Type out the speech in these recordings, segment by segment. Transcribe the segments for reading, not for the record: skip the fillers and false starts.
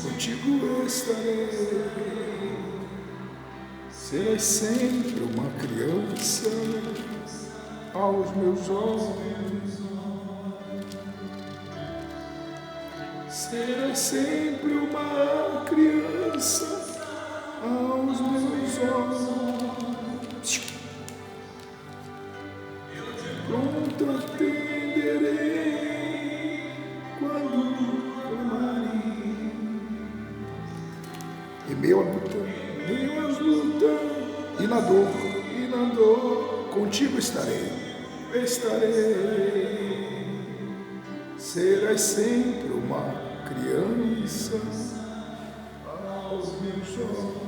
contigo estarei. Serás sempre uma criança aos meus olhos. Serás sempre uma criança aos meus olhos. Pronto atenderei quando clamarei. Em meio à luta, e na dor, contigo estarei. Serás sempre uma criança aos meus olhos.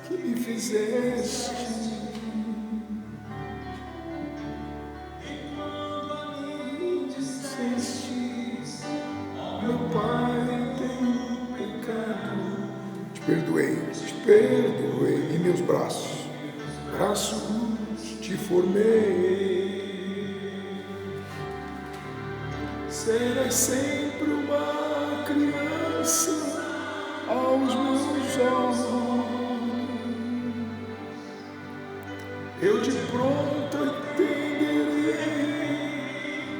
Que me fizeste, e quando a mim disseste, meu Pai tem pecado, te perdoei, em meus braços te formei. Serás sempre uma criança aos meus olhos. Eu de pronto atenderei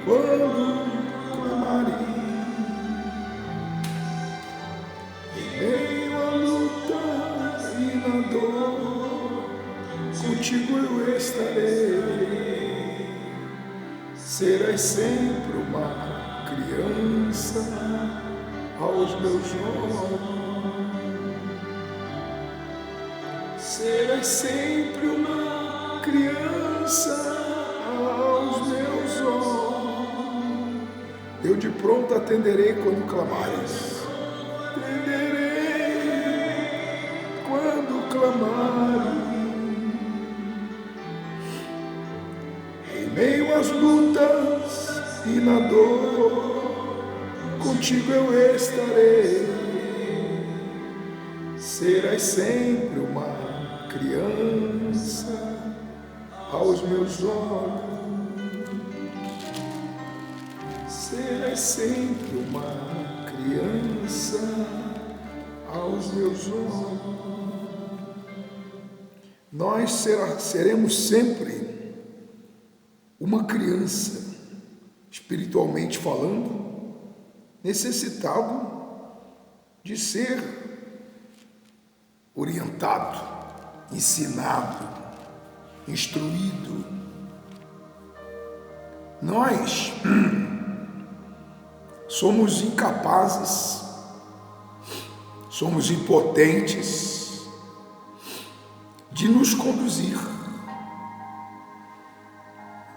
quando clamarei. Em meio à luta e na dor, contigo eu estarei. Serás sempre uma criança aos meus olhos. Serás sempre uma criança aos meus olhos. Eu de pronto atenderei quando clamares. Em meio às lutas e na dor, contigo eu estarei. Serás sempre uma criança aos meus olhos. Serás sempre uma criança aos meus olhos. Nós seremos sempre uma criança, espiritualmente falando, necessitado de ser orientado, ensinado, instruído. Nós somos incapazes, somos impotentes de nos conduzir.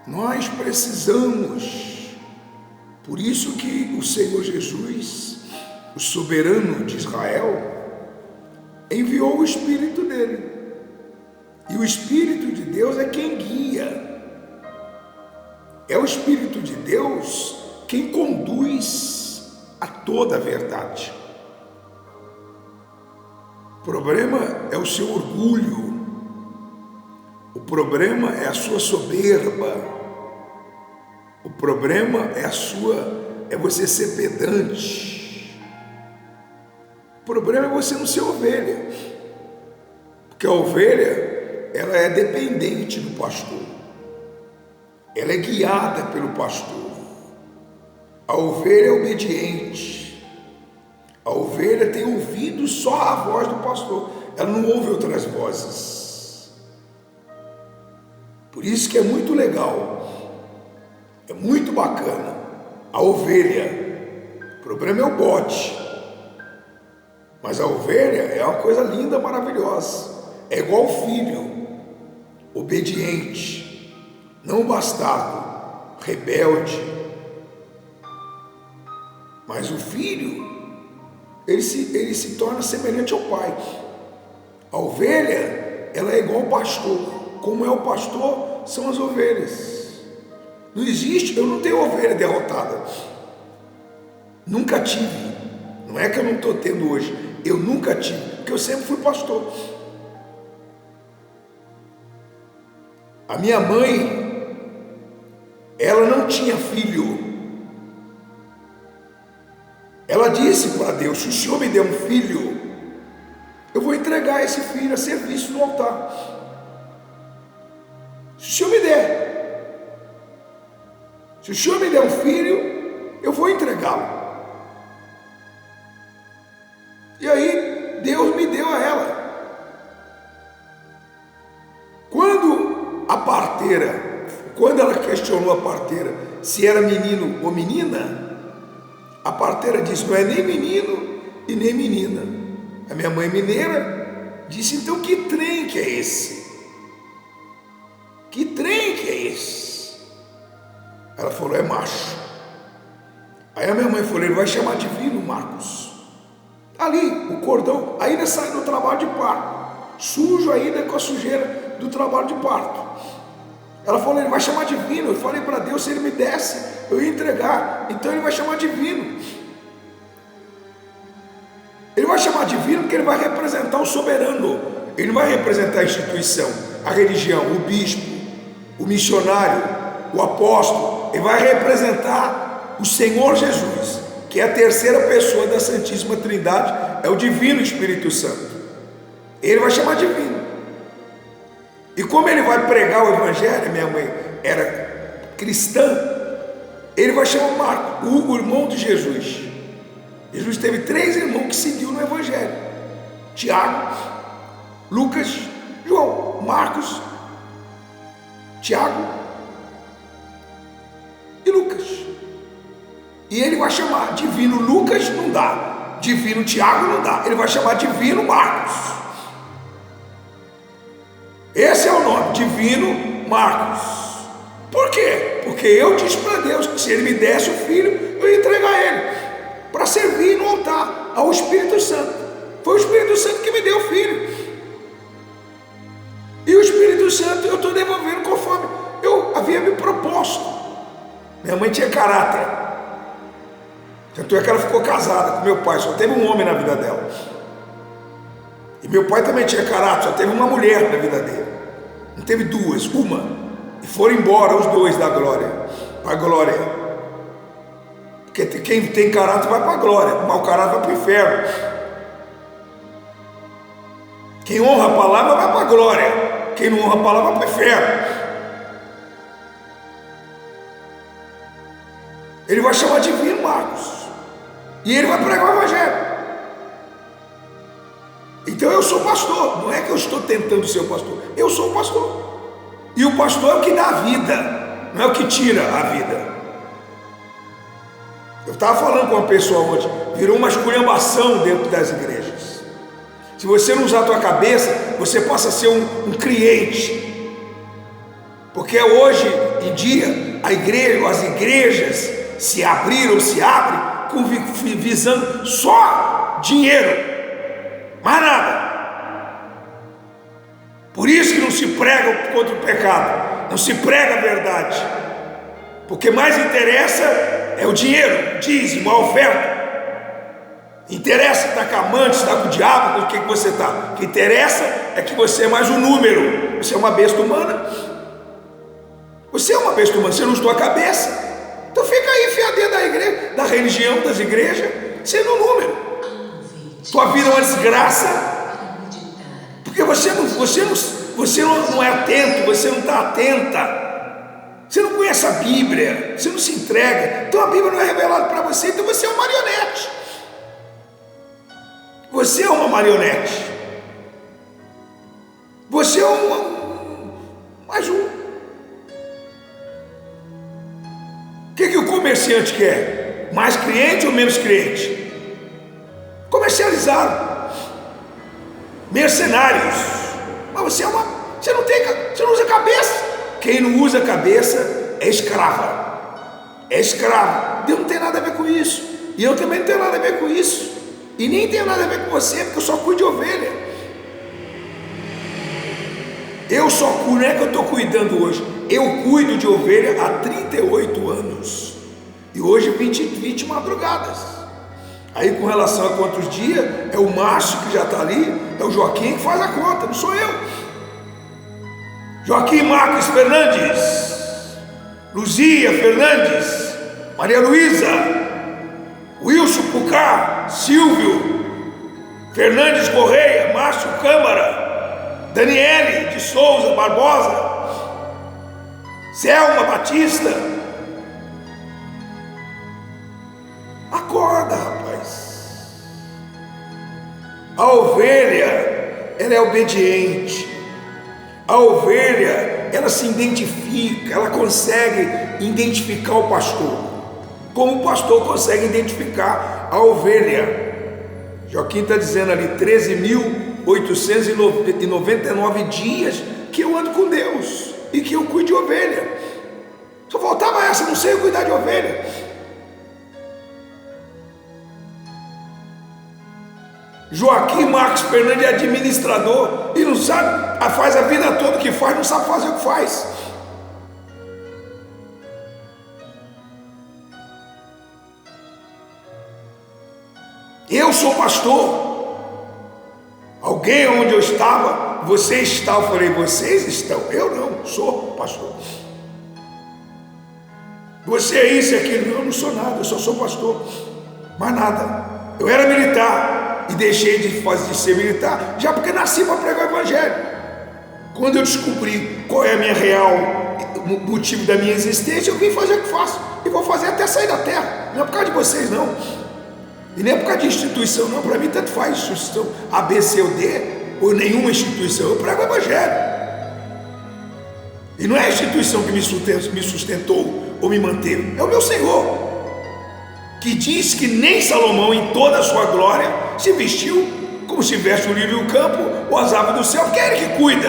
Nós precisamos, por isso que o Senhor Jesus, o soberano de Israel, enviou o Espírito dele. E o Espírito de Deus é quem guia. É o Espírito de Deus quem conduz a toda a verdade. O problema é o seu orgulho. O problema é a sua soberba. O problema é você ser pedante. O problema é você não ser ovelha. Porque a ovelha, ela é dependente do pastor. Ela é guiada pelo pastor. A ovelha é obediente. A ovelha tem ouvido só a voz do pastor. Ela não ouve outras vozes. Por isso que é muito legal, é muito bacana a ovelha. O problema é o bode, mas a ovelha é uma coisa linda, maravilhosa. É igual o filho, obediente, não bastardo, rebelde. Mas o filho, ele se torna semelhante ao pai. A ovelha, ela é igual ao pastor. Como é o pastor, são as ovelhas. Não existe, eu não tenho ovelha derrotada. Nunca tive Não é que eu não estou tendo hoje, eu nunca tive, porque eu sempre fui pastor. A minha mãe, ela não tinha filho. Ela disse para Deus: se o Senhor me der um filho, eu vou entregar esse filho a serviço no altar. Se o Senhor me der. Se o Senhor me der um filho, eu vou entregá-lo. E aí, Deus me deu a ela. Quando ela questionou a parteira se era menino ou menina, a parteira disse: não é nem menino e nem menina. A minha mãe mineira disse: então que trem que é esse? Que trem que é esse? Ela falou: é macho. Aí a minha mãe falou: ele vai chamar divino, Marcos. Ali, o cordão, ainda sai do trabalho de parto, sujo ainda com a sujeira do trabalho de parto. Ela falou: ele vai chamar divino. Eu falei para Deus: se ele me desse, eu ia entregar. Então ele vai chamar divino. Ele vai chamar divino porque ele vai representar o soberano. Ele não vai representar a instituição, a religião, o bispo, o missionário, o apóstolo. Ele vai representar o Senhor Jesus, que é a terceira pessoa da Santíssima Trindade, é o divino Espírito Santo. Ele vai chamar divino. E como ele vai pregar o evangelho, minha mãe era cristã, ele vai chamar Marcos, o irmão de Jesus. Jesus teve 3 irmãos que seguiu no evangelho: Tiago, Lucas, João. Marcos, Tiago e Lucas. E ele vai chamar divino Lucas, não dá, divino Tiago não dá, ele vai chamar divino Marcos. Esse é o nome, divino Marcos. Por quê? Porque eu disse para Deus que se ele me desse o filho, eu ia entregar ele para servir no altar ao Espírito Santo. Foi o Espírito Santo que me deu o filho. E o Espírito Santo eu estou devolvendo conforme eu havia me proposto. Minha mãe tinha caráter, tanto é que ela ficou casada com meu pai, só teve um homem na vida dela. E meu pai também tinha caráter, só teve uma mulher na vida dele. Não teve duas, uma. E foram embora os dois da glória, para a glória. Porque quem tem caráter vai para a glória, o mau caráter vai para o inferno. Quem honra a palavra vai para a glória, quem não honra a palavra vai para o inferno. Ele vai chamar divino Marcos, e ele vai pregar o evangelho. Então eu sou pastor, não é que eu estou tentando ser o pastor, eu sou o pastor. E o pastor é o que dá a vida, não é o que tira a vida. Eu estava falando com uma pessoa ontem, virou uma esculhambação dentro das igrejas. Se você não usar a tua cabeça, você passa a ser um cliente. Porque hoje em dia, as igrejas se abriram, se abrem, visando só dinheiro. Mais nada. Por isso que não se prega contra o pecado, não se prega a verdade, porque mais interessa é o dinheiro, dízimo, a oferta. Interessa estar com amante, estar com o diabo, com o que você está. O que interessa é que você é mais um número. Você é uma besta humana. Você é uma besta humana, você não usou a cabeça. Então fica aí enfiado dentro da igreja, da religião, das igrejas, sendo um número. Tua vida é uma desgraça, porque você não é atento, você não está atenta, você não conhece a Bíblia, você não se entrega, então a Bíblia não é revelada para você, então você é uma marionete. Você é uma marionete. Você é mais um. O que o comerciante quer? Mais cliente ou menos cliente? Comercializado, mercenários. Mas você não usa a cabeça. Quem não usa a cabeça é escrava. É escravo. Deus não tem nada a ver com isso. E eu também não tenho nada a ver com isso. E nem tenho nada a ver com você, porque eu só cuido de ovelha. Eu só cuido, não é que eu estou cuidando hoje. Eu cuido de ovelha há 38 anos. E hoje 20 madrugadas. Aí com relação a quantos dias, é o Márcio que já está ali, é o Joaquim que faz a conta, não sou eu. Joaquim Marcos Fernandes, Luzia Fernandes, Maria Luísa, Wilson Pucá, Silvio Fernandes Correia, Márcio Câmara, Daniele de Souza Barbosa, Selma Batista. Acorda, rapaz. A ovelha, ela é obediente. A ovelha, ela se identifica, ela consegue identificar o pastor, como o pastor consegue identificar a ovelha. Joaquim está dizendo ali, 13.899 dias que eu ando com Deus e que eu cuido de ovelha. Só faltava essa, não sei cuidar de ovelha. Joaquim Marcos Fernandes é administrador e não sabe, faz a vida toda o que faz, não sabe fazer o que faz. Eu sou pastor. Alguém onde eu estava, você está. Eu falei, vocês estão. Eu não, sou pastor. Você é isso e aquilo. Eu não sou nada, eu só sou pastor. Mais nada. Eu era militar e deixei de ser militar, já porque nasci para pregar o evangelho. Quando eu descobri qual é a minha real motivo da minha existência, eu vim fazer o que faço. E vou fazer até sair da terra. Não é por causa de vocês, não. E nem é por causa de instituição, não. Para mim tanto faz instituição A, B, C ou D, ou nenhuma instituição. Eu prego o evangelho. E não é a instituição que me sustentou ou me manteve, é o meu Senhor, que diz que nem Salomão em toda a sua glória se vestiu como se veste o lírio do campo ou as aves do céu, porque é Ele que cuida.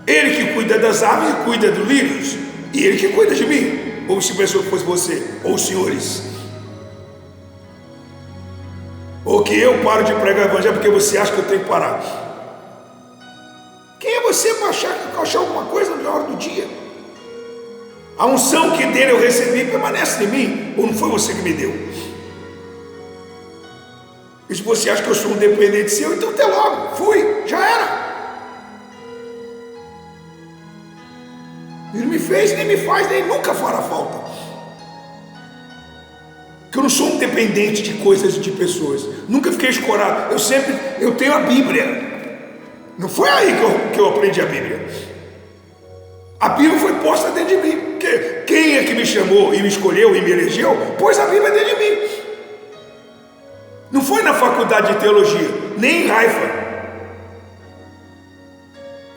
Ele que cuida das aves e cuida dos lírios, e Ele que cuida de mim. Ou se pensou que fosse você, ou os senhores. Ou que eu paro de pregar o evangelho porque você acha que eu tenho que parar. Quem é você para achar que eu achar alguma coisa na hora do dia? A unção que dele eu recebi permanece em mim, ou não foi você que me deu? E se você acha que eu sou um dependente seu, então até logo, fui, já era. Ele não me fez, nem me faz, nem nunca fará falta. Que eu não sou um dependente de coisas e de pessoas. Nunca fiquei escorado. Eu tenho a Bíblia. Não foi aí que eu aprendi a Bíblia. A Bíblia foi posta dentro de mim. Porque quem é que me chamou e me escolheu e me elegeu, pôs a Bíblia dentro de mim. Não foi na faculdade de teologia, nem em Haifa.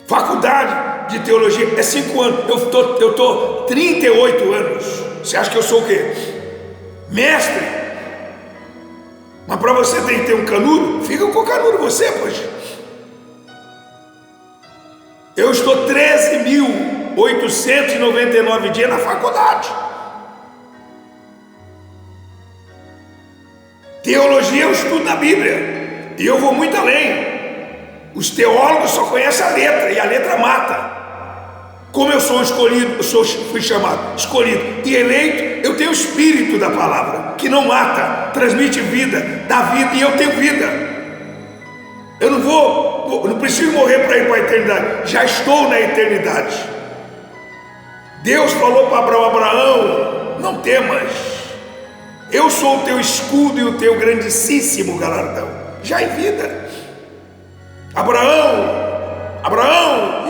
Faculdade de teologia é 5 anos. Eu tô 38 anos. Você acha que eu sou o quê? Mestre. Mas para você tem que ter um canudo. Fica com o canudo você, poxa. Eu estou 13.899 dias na faculdade. Teologia eu estudo na Bíblia. E eu vou muito além. Os teólogos só conhecem a letra, e a letra mata. Como eu sou escolhido, fui chamado, escolhido e eleito, eu tenho o espírito da palavra, que não mata, transmite vida, dá vida, e eu tenho vida. Eu não preciso morrer para ir para a eternidade, já estou na eternidade. Deus falou para Abraão, não temas, eu sou o teu escudo e o teu grandíssimo galardão, já em vida. Abraão,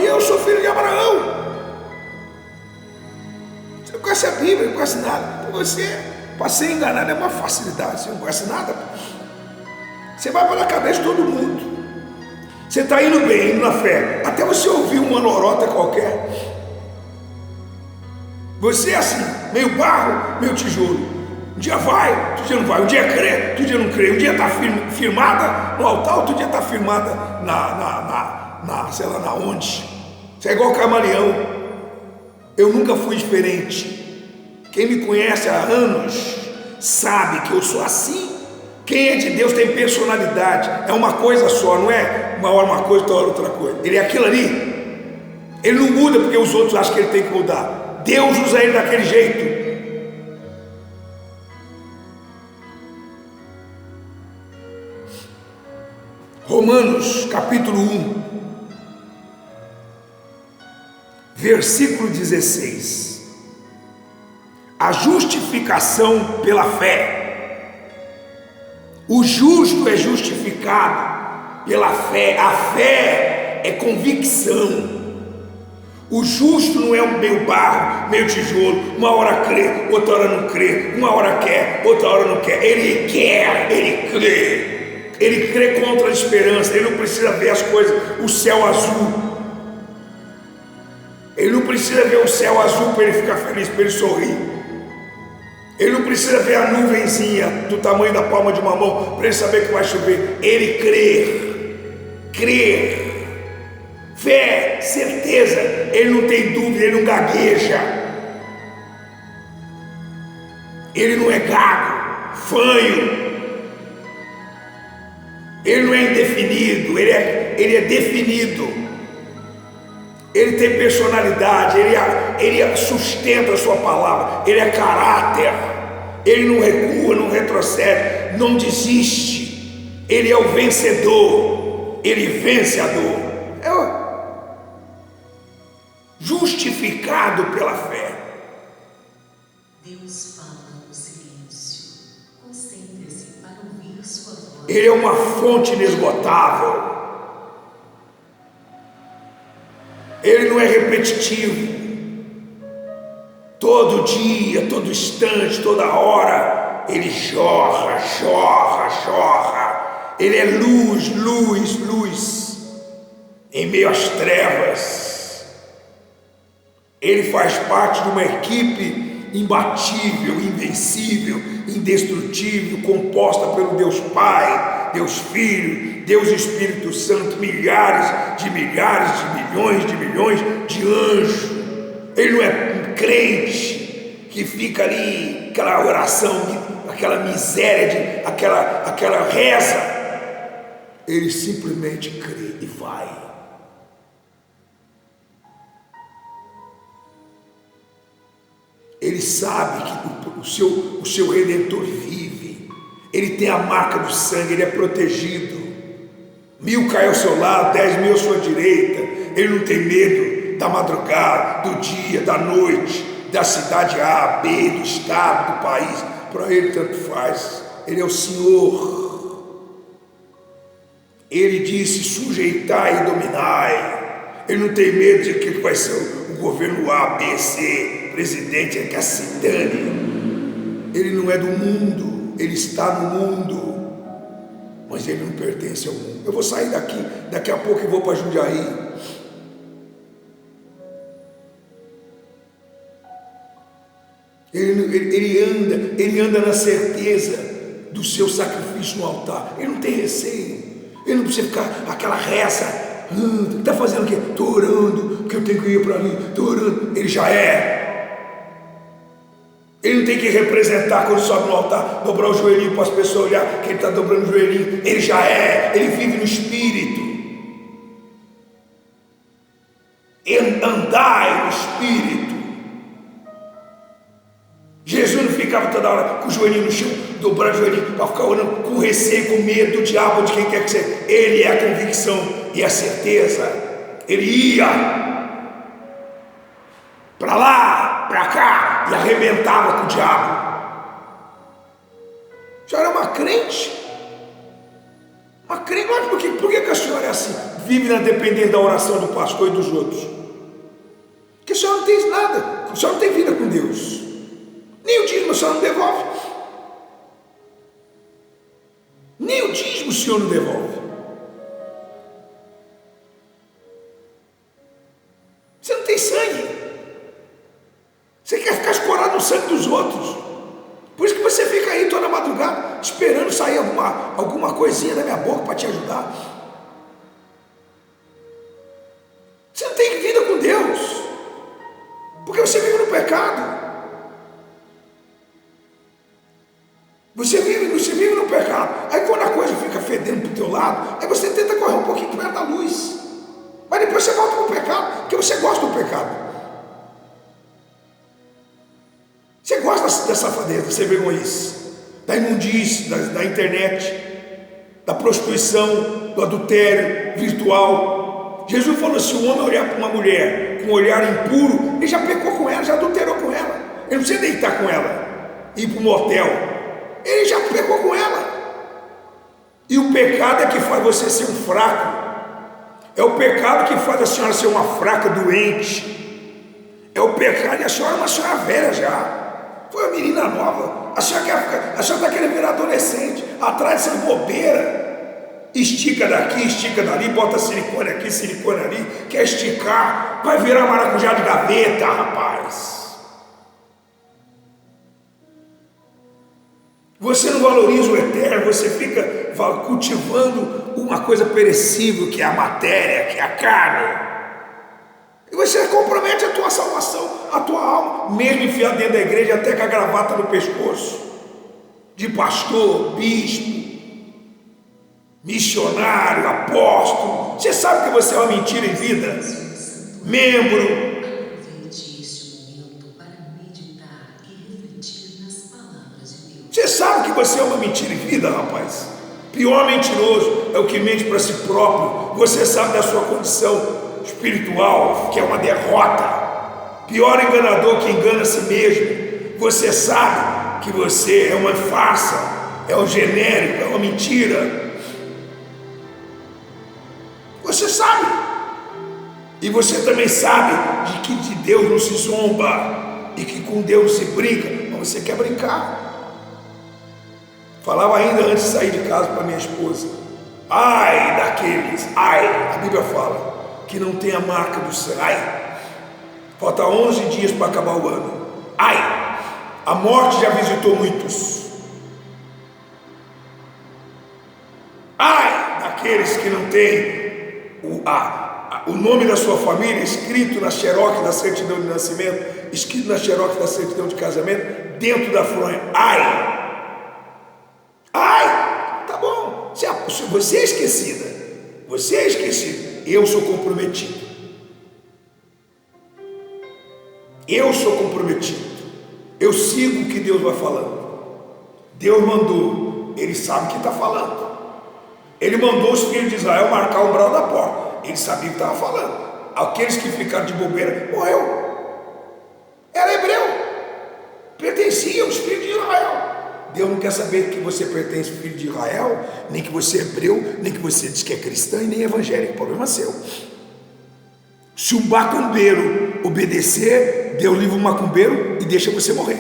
e eu sou filho de Abraão. Você não conhece a Bíblia, não conhece nada. Então você, para ser enganado é uma facilidade. Você não conhece nada, você vai para a cabeça de todo mundo. Você está indo bem, indo na fé, até você ouvir uma lorota qualquer. Você é assim, meio barro, meio tijolo. Um dia vai, outro dia não vai. Um dia crê, outro dia não crê. Um dia está firmada no altar, outro dia está firmada sei lá na onde. Você é igual camaleão. Eu nunca fui diferente. Quem me conhece há anos sabe que eu sou assim. Quem é de Deus tem personalidade. É uma coisa só, não é uma hora uma coisa, outra hora outra coisa. Ele é aquilo ali. Ele não muda porque os outros acham que ele tem que mudar. Deus usa ele daquele jeito. Romanos capítulo 1, versículo 16. A justificação pela fé. O justo é justificado pela fé. A fé é convicção. O justo não é um meio barro, meio tijolo, uma hora crê, outra hora não crê, uma hora quer, outra hora não quer. Ele quer, ele crê. Ele crê contra a esperança. Ele não precisa ver as coisas, o céu azul. Ele não precisa ver o céu azul para ele ficar feliz, para ele sorrir. Ele não precisa ver a nuvenzinha do tamanho da palma de uma mão para ele saber que vai chover. Ele crer. Fé, certeza. Ele não tem dúvida, ele não gagueja. Ele não é gago, fanho. Ele não é indefinido, ele é definido. Ele tem personalidade, ele sustenta a sua palavra, ele é caráter. Ele não recua, não retrocede, não desiste. Ele é o vencedor, ele vence a dor. Justificado pela fé. Deus fala no silêncio. Concentre-se para ouvir sua voz. Ele é uma fonte inesgotável. Ele não é repetitivo. Todo dia, todo instante, toda hora, ele jorra. Ele é luz, em meio às trevas. Ele faz parte de uma equipe imbatível, invencível, indestrutível, composta pelo Deus Pai, Deus Filho, Deus Espírito Santo, milhares de milhões de anjos. Ele não é um crente que fica ali, aquela oração, aquela miséria, aquela reza. Ele simplesmente crê e vai. Ele sabe que o seu Redentor vive. Ele tem a marca do sangue, ele é protegido. 1000 caem ao seu lado, 10.000 à sua direita. Ele não tem medo da madrugada, do dia, da noite, da cidade A, B, do estado, do país. Para ele tanto faz. Ele é o Senhor. Ele disse: sujeitai e dominai. Ele não tem medo de que vai ser o governo A, B, C, presidente, que se dane. Ele não é do mundo, ele está no mundo, mas ele não pertence ao mundo. Eu vou sair daqui a pouco eu vou para Jundiaí. Ele anda na certeza do seu sacrifício no altar. Ele não tem receio. Ele não precisa ficar aquela reza. Está fazendo o quê? Estou orando, porque eu tenho que ir para ali. Estou orando. Ele já é. Ele não tem que representar quando sobe no altar, dobrar o joelhinho para as pessoas olhar que ele está dobrando o joelhinho. Ele já é. Ele vive no Espírito. Andai no Espírito. Jesus não ficava toda hora com o joelhinho no chão, dobrando o joelhinho para ficar orando com receio, com medo do diabo, de quem quer que seja. Ele é a convicção e a certeza. Ele ia para lá, para cá, e arrebentava com o diabo. Já era uma crente. Uma crente, mas por que a senhora é assim? Vive na dependência da oração do pastor e dos outros. Porque a senhora não tem nada, a senhora não tem vida com Deus. Nem o dízimo a senhora não devolve. Nem o dízimo o senhor não devolve. Você não tem sangue. Você quer ficar escorado no sangue dos outros. Por isso que você fica aí toda madrugada esperando sair alguma coisinha da minha boca para te ajudar. Você não tem vida com Deus, porque você vive no pecado. Você vive no pecado. Aí quando a coisa fica fedendo para o teu lado, aí você tenta correr um pouquinho perto da luz. Mas depois você volta para o pecado, porque você gosta do pecado. Você gosta da safadeza, da sem vergonhice, da imundície, da internet. da prostituição, do adultério virtual. Jesus falou: se o homem olhar para uma mulher com um olhar impuro, ele já pecou com ela, já adulterou com ela. Ele não precisa deitar com ela, ir para um motel. Ele já pecou com ela. E o pecado é que faz você ser um fraco. É o pecado que faz a senhora ser uma fraca doente. É o pecado, e a senhora é uma senhora velha já. Foi uma menina nova. A senhora está querendo virar adolescente, atrás dessas bobeiras. Estica daqui, estica dali, bota silicone aqui, silicone ali. Quer esticar, vai virar maracujá de gaveta, rapaz. Você não valoriza o eterno, você fica cultivando uma coisa perecível, que é a matéria, que é a carne. E você compromete a tua salvação, a tua alma, mesmo enfiado dentro da igreja, até com a gravata no pescoço, de pastor, bispo, missionário, apóstolo. Você sabe que você é uma mentira em vida? Membro. Aproveite este momento para meditar e refletir nas palavras de Deus. Você sabe que você é uma mentira em vida, rapaz? Pior mentiroso é o que mente para si próprio. Você sabe da sua condição espiritual, que é uma derrota. Pior enganador que engana a si mesmo. Você sabe que você é uma farsa, é um genérico, é uma mentira. Você sabe. E você também sabe de que de Deus não se zomba e que com Deus se brinca, mas você quer brincar. Falava ainda antes de sair de casa para minha esposa: ai daqueles, ai, a Bíblia fala, que não tem a marca do sangue. Ai, falta 11 dias para acabar o ano. Ai, a morte já visitou muitos. Ai daqueles que não tem o nome da sua família escrito na xerox da certidão de nascimento, escrito na xerox da certidão de casamento, dentro da fronha. Ai, tá bom. Você é esquecida. Você é esquecido. Eu sou comprometido. Eu sou comprometido. Eu sigo o que Deus vai falando. Deus mandou. Ele sabe o que está falando. Ele mandou os filhos de Israel marcar o umbral da porta. Ele sabia o que estava falando. Aqueles que ficaram de bobeira, morreu. Era hebreu. Pertencia aos filhos de Israel. Deus não quer saber que você pertence ao filho de Israel, nem que você é hebreu, nem que você diz que é cristão e nem evangélico. O problema é seu. Se um macumbeiro obedecer, Deus livra o macumbeiro e deixa você morrer.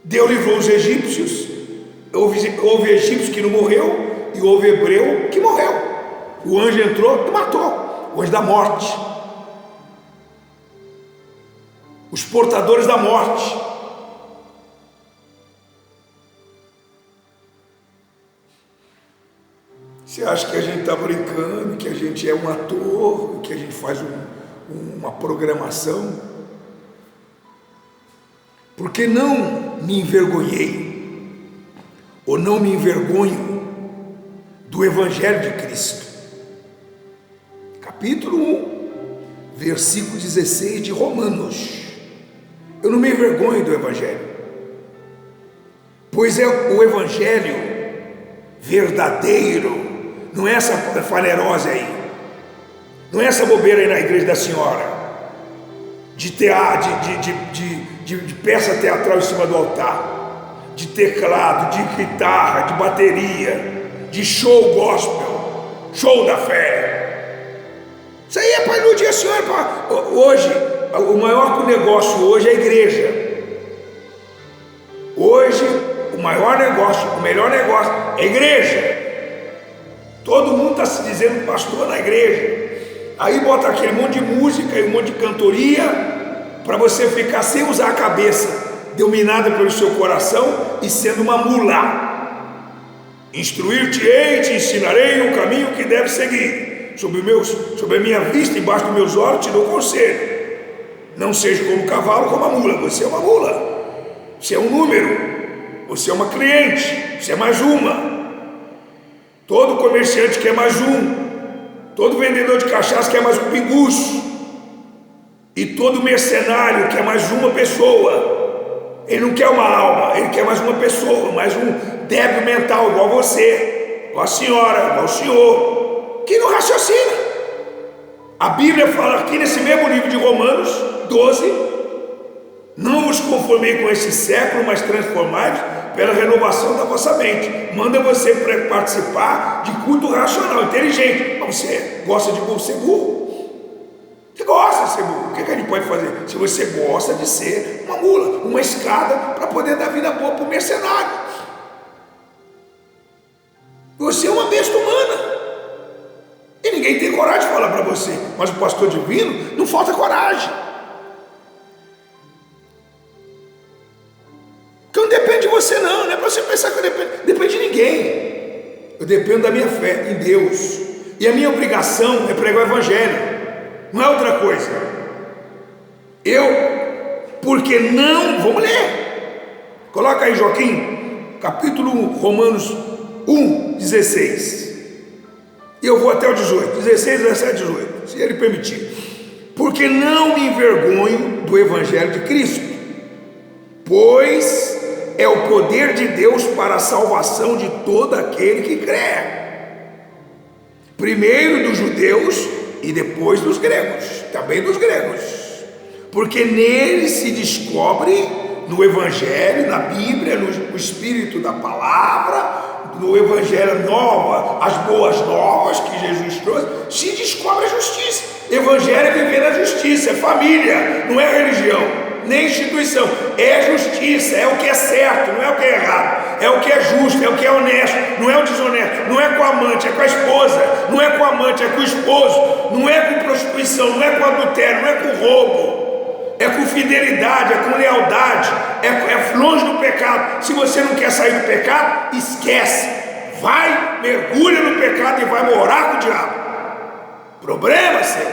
Deus livrou os egípcios. Houve egípcio que não morreu e houve hebreu que morreu. O anjo entrou e matou. O anjo da morte. Os portadores da morte. Você acha que a gente está brincando, que a gente é um ator, que a gente faz uma programação? Porque não me envergonhei, ou não me envergonho do Evangelho de Cristo. Capítulo 1, versículo 16 de Romanos. Eu não me envergonho do Evangelho, pois é o Evangelho verdadeiro. Não é essa fanerose aí, não é essa bobeira aí na igreja da senhora, de peça teatral em cima do altar, de teclado, de guitarra, de bateria, de show gospel, show da fé. Isso aí é para iludir a senhora. Hoje, o maior negócio hoje é a igreja. Hoje, o maior negócio, o melhor negócio é a igreja. Todo mundo está se dizendo pastor na igreja. Aí bota aquele monte de música e um monte de cantoria para você ficar sem usar a cabeça, dominada pelo seu coração e sendo uma mula. Instruir-te-ei, te ensinarei o caminho que deve seguir. Sobre a minha vista, embaixo dos meus olhos, te dou conselho. Não seja como um cavalo, como a mula. Você é uma mula. Você é um número. Você é uma cliente. Você é mais uma. Todo comerciante quer mais um. Todo vendedor de cachaça quer mais um pinguço. E todo mercenário quer mais uma pessoa. Ele não quer uma alma, ele quer mais uma pessoa, mais um débil mental igual você. igual a senhora, igual o senhor, que não raciocina. A Bíblia fala aqui nesse mesmo livro de Romanos 12: não vos conformei com este século, mas transformai-vos pela renovação da vossa mente. Manda você participar de culto racional, inteligente. Mas você gosta de ser burro? Você gosta de ser burro? O que a gente pode fazer? Se você gosta de ser uma mula, uma escada para poder dar vida boa para o mercenário. Você é uma besta humana. E ninguém tem coragem de falar para você. Mas o pastor divino não falta coragem. Porque não depende de você não. Não é para você pensar que eu depende de ninguém. Eu dependo da minha fé em Deus. E a minha obrigação é pregar o evangelho. Não é outra coisa. Porque não, vamos ler. Coloca aí, Joaquim, capítulo 1, Romanos 1, 16. E eu vou até o 18, 16, 17, 18, se ele permitir. Porque não me envergonho do evangelho de Cristo, pois é o poder de Deus para a salvação de todo aquele que crê. Primeiro dos judeus e depois dos gregos, também dos gregos, porque nele se descobre, no evangelho, na Bíblia, no espírito da palavra, no evangelho as boas novas que Jesus trouxe, se descobre a justiça. Evangelho é viver na justiça, é família, não é religião, nem instituição, é justiça, é o que é certo, não é o que é errado, é o que é justo, é o que é honesto, não é o desonesto, não é com a amante, é com a esposa, não é com o amante, é com o esposo, não é com prostituição, não é com adultério, não é com roubo, é com fidelidade, é com lealdade, é longe do pecado. Se você não quer sair do pecado, esquece, vai, mergulha no pecado e vai morar com o diabo. Problema seu.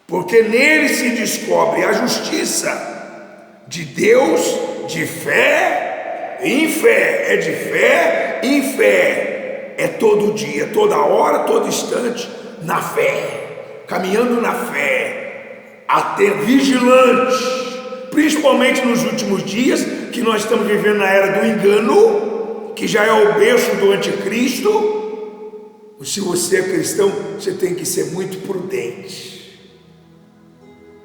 Porque nele se descobre a justiça de Deus, de fé em fé. É de fé em fé. É todo dia, toda hora, todo instante, na fé, caminhando na fé, até vigilante, principalmente nos últimos dias, que nós estamos vivendo na era do engano, que já é o berço do anticristo. Se você é cristão, você tem que ser muito prudente,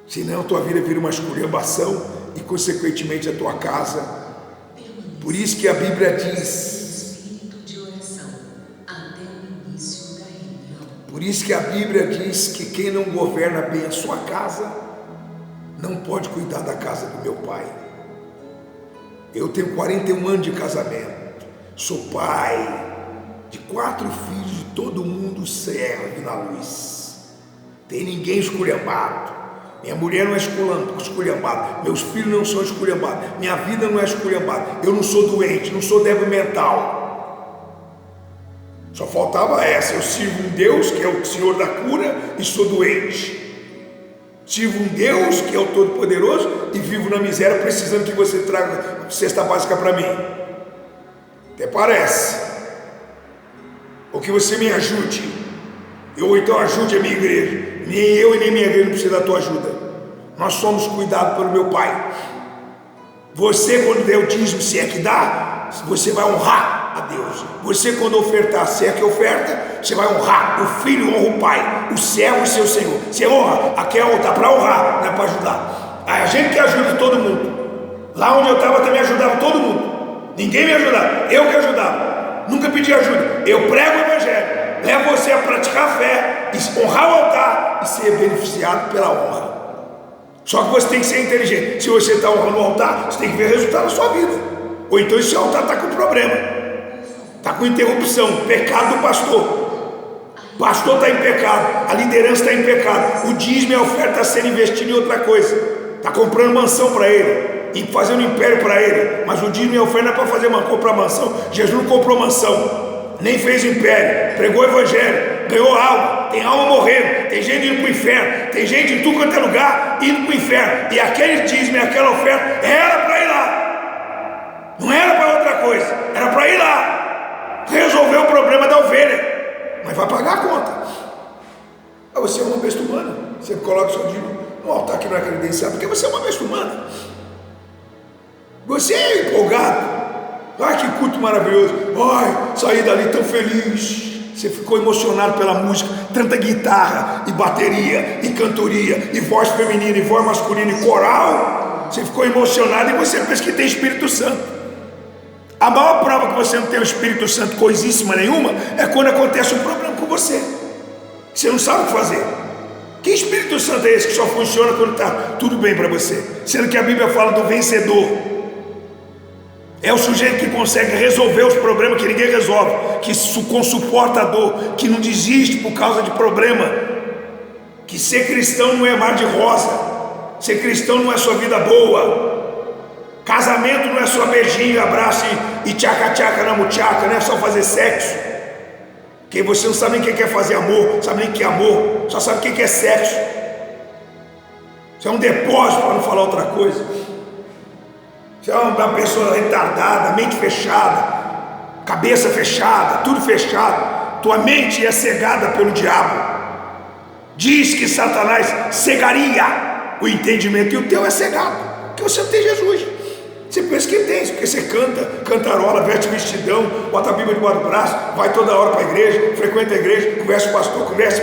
senão a tua vida vira uma esculhambação e consequentemente a tua casa. Por isso que a Bíblia diz, por isso que a Bíblia diz que quem não governa bem a sua casa não pode cuidar da casa do meu pai. Eu tenho 41 anos de casamento, sou pai de 4 filhos, e todo mundo serve na luz. Tem ninguém esculhambado. Minha mulher não é esculhambada, meus filhos não são esculhambados, minha vida não é esculhambada, eu não sou doente, não sou débil mental. Só faltava essa. Eu sirvo um Deus que é o Senhor da cura e sou doente. Sirvo um Deus que é o Todo-Poderoso e vivo na miséria, precisando que você traga cesta básica para mim. Até parece. Ou que você me ajude, ou então ajude a minha igreja. Nem eu e nem minha igreja não precisa da tua ajuda. Nós somos cuidados pelo meu Pai. Você, quando der o dízimo, se é que dá, você vai honrar a Deus. Você, quando ofertar, se é que oferta, você vai honrar. O filho honra o pai, o servo e seu senhor. Você honra, aqui é para honrar, não é para ajudar. A gente que ajuda todo mundo. Lá onde eu estava também ajudava todo mundo. Ninguém me ajudava, eu que ajudava. Nunca pedi ajuda. Eu prego o evangelho, levo você a praticar a fé, honrar o altar e ser beneficiado pela honra. Só que você tem que ser inteligente. Se você está honrando o altar, você tem que ver o resultado da sua vida. Ou então esse altar está com problema, está com interrupção, pecado do pastor. O pastor está em pecado, a liderança está em pecado, o dízimo e a oferta está sendo investido em outra coisa, está comprando mansão para ele e fazendo império para ele. Mas o dízimo e a oferta não é para comprar mansão. Jesus não comprou mansão, nem fez império, pregou o evangelho, ganhou alma, tem alma morrendo, tem gente indo para o inferno, tem gente em tudo quanto é lugar indo para o inferno, e aquele dízimo e aquela oferta era para ir lá, não era para outra coisa, era para ir lá resolver o problema da ovelha, mas vai pagar a conta. Você é uma besta humana, você coloca o seu dízimo no altar que não é credenciado, porque você é uma besta humana. Você é empolgado, Ai, que culto maravilhoso. Ai, saí dali tão feliz. Você ficou emocionado pela música, tanta guitarra e bateria e cantoria e voz feminina e voz masculina e coral. Você ficou emocionado e você pensa que tem Espírito Santo. A maior prova que você não tem o Espírito Santo coisíssima nenhuma é quando acontece um problema com você. Você não sabe o que fazer. Que Espírito Santo é esse que só funciona quando está tudo bem para você? Sendo que a Bíblia fala do vencedor. É o sujeito que consegue resolver os problemas que ninguém resolve, que suporta a dor, que não desiste por causa de problema. Que ser cristão não é mar de rosa. Ser cristão não é sua vida boa. Casamento não é só beijinho, abraço e tchaca-tchaca na muchaca, não é só fazer sexo. Porque você não sabe nem o que é fazer amor, não sabe nem o que é amor, só sabe o que é sexo. Isso é um depósito, para não falar outra coisa. Você é uma pessoa retardada, mente fechada, cabeça fechada, tudo fechado. Tua mente é cegada pelo diabo. Diz que Satanás cegaria o entendimento, e o teu é cegado, porque você não tem Jesus. Você pensa que tem, porque você canta, cantarola, veste vestidão, bota a Bíblia debaixo do braço, vai toda hora para a igreja, frequenta a igreja, conversa com o pastor, conhece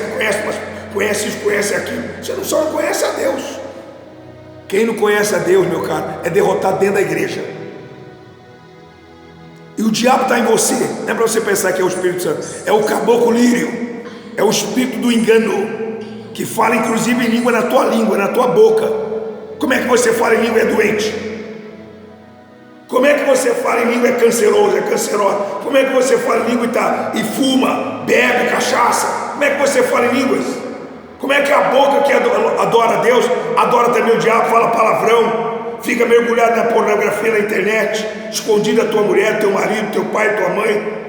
isso, conhece aquilo. Você só não conhece a Deus. Quem não conhece a Deus, meu caro, é derrotado dentro da igreja. E o diabo está em você. Não é para você pensar que é o Espírito Santo. É o caboclo lírio. É o espírito do engano, que fala inclusive em língua na tua língua, na tua boca. Como é que você fala em língua é doente? Como é que você fala em língua é canceroso, é cancerosa? Como é que você fala em língua e fuma, bebe, cachaça? Como é que você fala em línguas? Como é que a boca que adora a Deus, adora também o diabo, fala palavrão, fica mergulhado na pornografia na internet, escondido da tua mulher, teu marido, teu pai, tua mãe?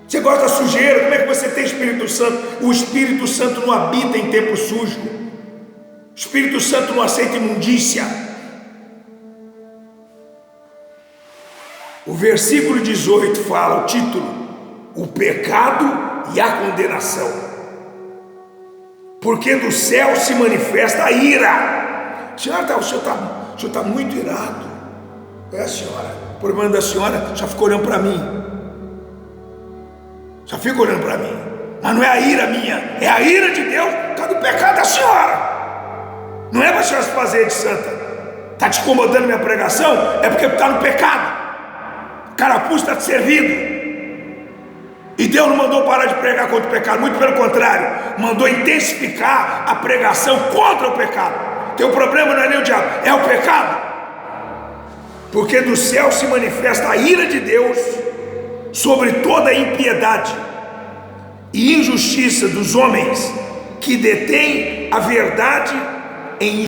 Você gosta da sujeira? Como é que você tem Espírito Santo? O Espírito Santo não habita em templo sujo. O Espírito Santo não aceita imundícia. O versículo 18 fala, o título: o pecado e a condenação. Porque do céu se manifesta a ira. Senhora, o senhor está muito irado. É a senhora. O problema da senhora já ficou olhando para mim. Já fica olhando para mim. Mas não é a ira minha, é a ira de Deus. Está do pecado da senhora. Não é para a senhora se fazer de santa. Está te incomodando minha pregação? É porque está no pecado. Carapuço está te servindo. E Deus não mandou parar de pregar contra o pecado, muito pelo contrário, mandou intensificar a pregação contra o pecado. Teu problema não é nem o diabo, é o pecado. Porque do céu se manifesta a ira de Deus sobre toda a impiedade e injustiça dos homens que detêm a verdade em